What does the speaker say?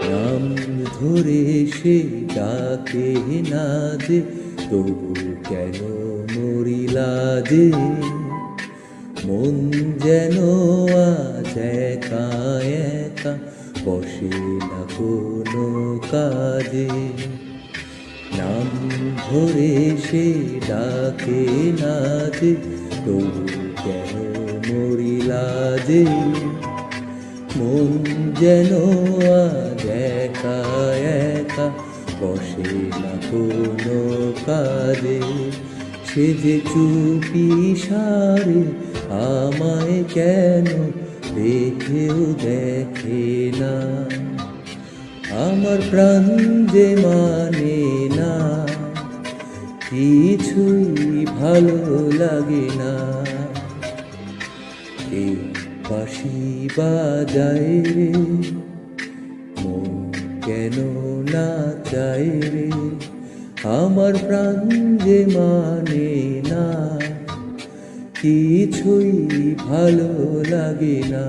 নাম ধরে সে ডাকে না যে, তবু কেন মরি লাজে। মন যেন আজ একা একা, বসে না কোনো কাজে। নাম ধরে সে ডাকে না যে, তবু কেন মরি লাজে। মন যেন আজ একা একা, বসে না কোনো কাজে। সে যে চুপি সারে আমায় কেন দেখেও দেখে না। আমার প্রাণ যে মানে না, কিছুই ভালো লাগে না। কে বাঁশি বাজায় রে, মন কেন না চায় রে। আমার প্রাণ যে মানে না, কিছুই ভালো লাগে না।